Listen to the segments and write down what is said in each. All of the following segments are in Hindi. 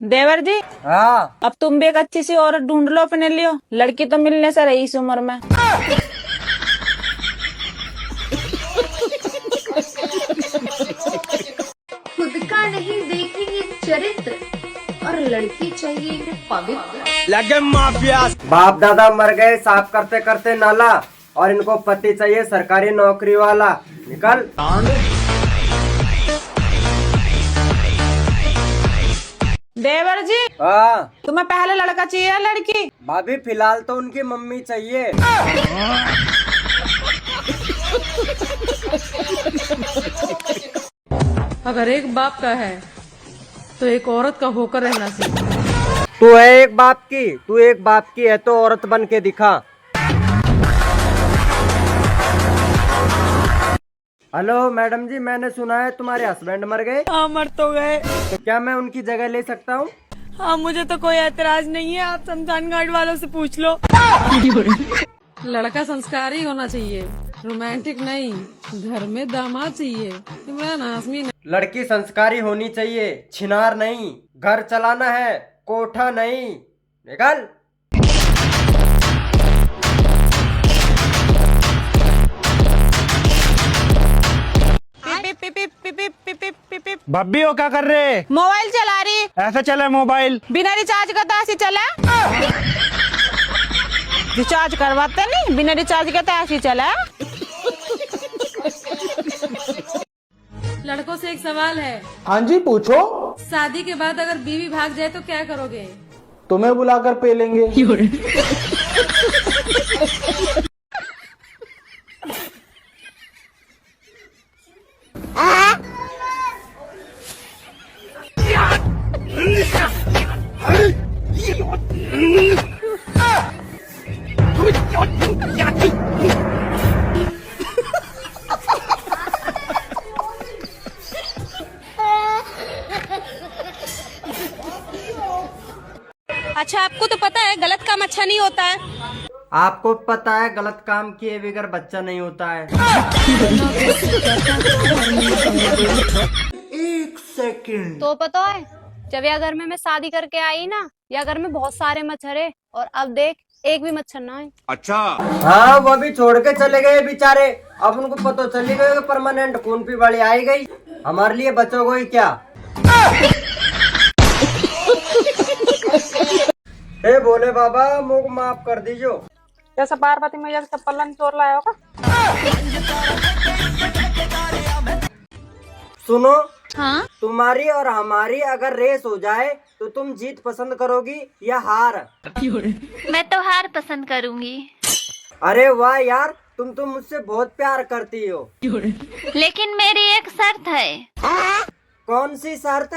देवर जी, हाँ। अब तुम भी एक अच्छी सी औरत ढूंढ लो अपने लिए। लड़की तो मिलने से रही इस उम्र में। खुद का नहीं देखेंगे चरित्र और लड़की चाहिए पवित्र। लगे माफिया। बाप दादा मर गए साफ करते करते नाला, और इनको पति चाहिए सरकारी नौकरी वाला। निकल। देवर जी, हाँ। तुम्हें पहले लड़का चाहिए या लड़की? भाभी फिलहाल तो उनकी मम्मी चाहिए। अगर एक बाप का है तो एक औरत का होकर रहना चाहिए। तू है एक बाप की, तू एक बाप की है तो औरत बन के दिखा। हेलो मैडम जी, मैंने सुना है तुम्हारे हस्बैंड मर गए। हाँ, मर तो गए। तो क्या मैं उनकी जगह ले सकता हूँ? हाँ, मुझे तो कोई ऐतराज नहीं है, आप शमशान घाट वालों से पूछ लो। लड़का संस्कारी होना चाहिए, रोमांटिक नहीं। घर में दामाद चाहिए, इमरान हाशमी नहीं। लड़की संस्कारी होनी चाहिए, छिनार नहीं। घर चलाना है, कोठा नहीं। निकल। भाभी हो क्या कर रहे? मोबाइल चला रही। ऐसे चले मोबाइल? बिना रिचार्ज का तो ऐसे चला। रिचार्ज करवाते नहीं, बिना रिचार्ज के तो ऐसे चला। लड़कों से एक सवाल है। हाँ जी, पूछो। शादी के बाद अगर बीवी भाग जाए तो क्या करोगे? तुम्हें बुलाकर पे लेंगे। अच्छा, आपको तो पता है गलत काम अच्छा नहीं होता है। आपको पता है गलत काम किए बगैर बच्चा नहीं होता है। एक सेकंड। तो पता है, जब यह घर में मैं शादी करके आई ना, या घर में बहुत सारे मच्छर है, और अब देख एक भी मच्छर ना है। अच्छा। हाँ, वो भी छोड़ के चले गए बेचारे। अब उनको पता चली गई कि परमानेंट खून की बड़ी आई गई। हमारे लिए बचोगे ही क्या? हे भोले बाबा, मुझको माफ कर दीजिए। जैसा पार्वती मैया का चप्पल चोर लाया होगा। सुनो, हाँ, तुम्हारी और हमारी अगर रेस हो जाए तो तुम जीत पसंद करोगी या हार? मैं तो हार पसंद करूंगी। अरे वाह यार, तुम तो मुझसे बहुत प्यार करती हो। लेकिन मेरी एक शर्त है। कौन सी शर्त?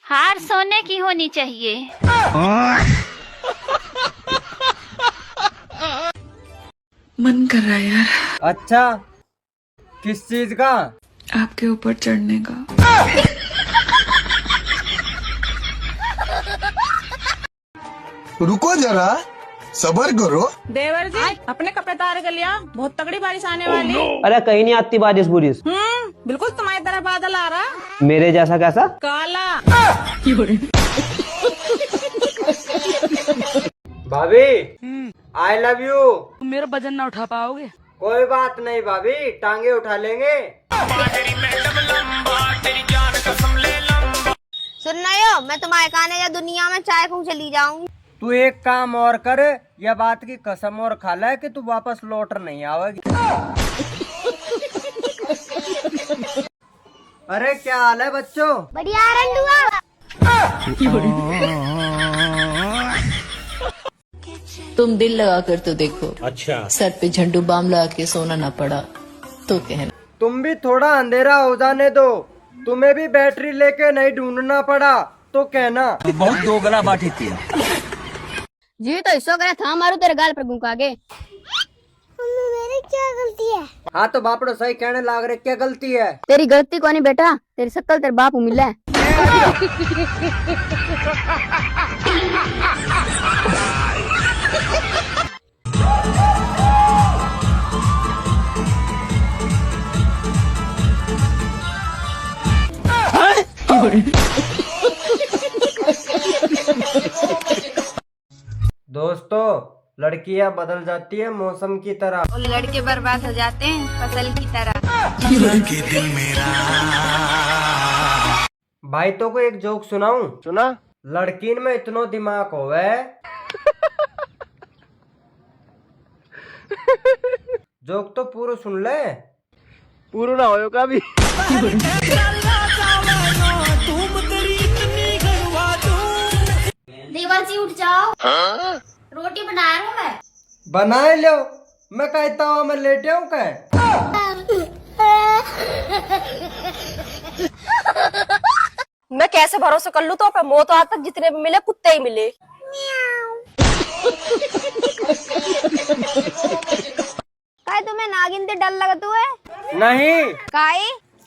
हार सोने की होनी चाहिए। मन कर रहा है यार, अच्छा, किस चीज का? आपके ऊपर चढ़ने का। रुको जरा, सबर करो। देवर जी, अपने कपड़े तार कर लिया, बहुत तगड़ी बारिश आने वाली। अरे कहीं नहीं आती बारिश बुरिश। बिल्कुल तुम्हारी तरह बादल आ रहा। मेरे जैसा कैसा? काला। भाभी, आई लव यू। तुम मेरा वजन ना उठा पाओगे। कोई बात नहीं भाभी, टांगे उठा लेंगे। सुन रहे हो, मैं तुम्हारे खाने या दुनिया में चाय खूब चली जाऊंगी। तू एक काम और कर, यह बात की कसम और खा ले कि तू वापस लौट नहीं आवेगी। अरे क्या हाल है बच्चों? बढ़िया रंडुआ। तुम दिल लगा कर तो देखो। अच्छा। सर पे झंडू बाम लगा के सोना ना पड़ा तो कहना। तुम भी थोड़ा अंधेरा हो जाने दो, तुम्हें भी बैटरी लेके नहीं ढूंढना पड़ा तो कहना। बहुत दोगला बाटी थी। जी तो इसो करे था, मारू तेरे गाल पर गुंका के। मम्मी, मेरी क्या गलती है? हाँ तो बापड़ो सही कहने लाग रहे, क्या गलती है? तेरी गलती को नहीं बेटा, तेरी शक्ल तेरे बाप को मिला है। हाँ? तो लड़कियां बदल जाती है मौसम की तरह। और लड़के बर्बाद हो जाते हैं फसल की तरह। भाई तो को एक जोक सुनाऊं? सुना। लड़कीन में इतना दिमाग होवे जोक तो पूरा सुन ले। पूरा ना होयो का भी। देवांशी उठ जाओ। रोटी बना रहा हूँ मैं। बनाए लो। मैं कहता हूँ मैं लेटे हूँ कह। मैं कैसे भरोसा कर लूं तो पे मौत आज तक जितने भी मिले कुत्ते ही मिले। काय तुम्हें नागिन से डर लगत हुए? नहीं, काय?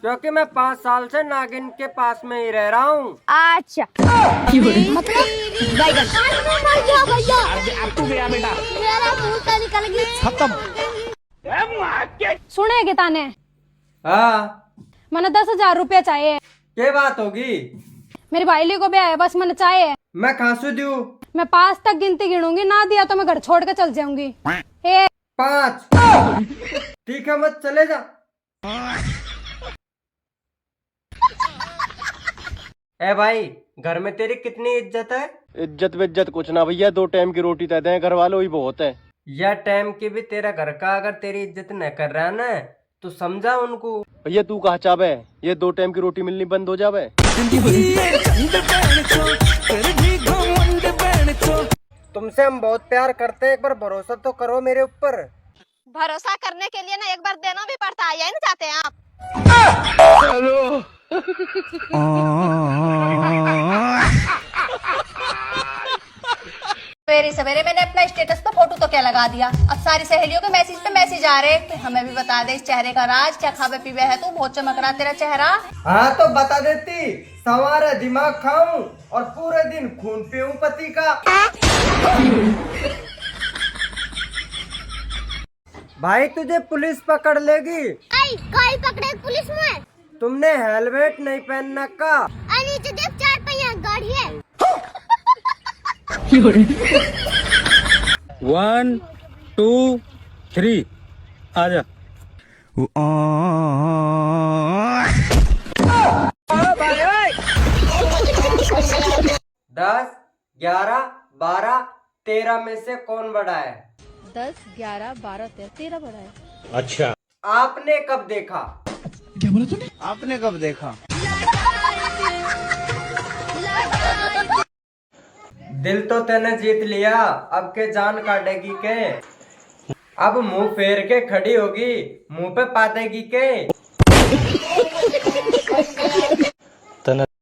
क्योंकि मैं 5 साल से नागिन के पास में ही रह रहा हूँ। अच्छा मतलब बैगन। मर गया भैया। अब तू गया बेटा। मेरा मुंह से निकल गया। खत्म। सुने गीता ने? हाँ। मैंने 10,000 रुपया चाहिए। क्या बात होगी? मेरी भाईली को भी है, बस मैंने चाहिए। मैं खांसू दूं? मैं 5 तक गिनती गिनूंगी, ना दिया तो मैं घर छोड़ के चल जाऊंगी। 5। ठीक है मत चले जा। ए भाई, घर में तेरी कितनी इज्जत है? इज्जत विज्जत कुछ ना भैया, 2 टाइम की रोटी दे दें घर वालों ही बहुत है। यह टाइम की भी तेरा घर का अगर तेरी इज्जत न कर रहा है ना तो समझा उनको। भैया तू कहा चाहे ये 2 टाइम की रोटी मिलनी बंद हो जावे। तुमसे हम बहुत प्यार करते हैं, एक बार भरोसा तो करो मेरे ऊपर। भरोसा करने के लिए ना एक बार देना भी पड़ता है, यही ना चाहते हैं आप? सवेरे सवेरे मैंने अपना स्टेटस पे फोटो तो क्या लगा दिया, अब सारी सहेलियों के मैसेज पे मैसेज आ रहे कि हमें भी बता दे इस चेहरे का राज, क्या खावे पीवे है तू, बहुत चमक रहा तेरा चेहरा। हाँ तो बता देती, सवारे दिमाग खाऊं और पूरे दिन खून पीऊं पति का। भाई तुझे पुलिस पकड़ लेगी। कोई पकड़े पुलिस में? तुमने हेलमेट नहीं पहनना का? नीचे देख 4 पहिया गाड़ी है। 1 2 3 आजा। 10 11 12 13 में से कौन बड़ा है? 10 11 12 13 बड़ा है। अच्छा, आपने कब देखा? क्या बोला तूने? आपने कब देखा? दिल तो तूने जीत लिया, अब के जान काटेगी के? अब मुंह फेर के खड़ी होगी, मुंह पे पातेगी के?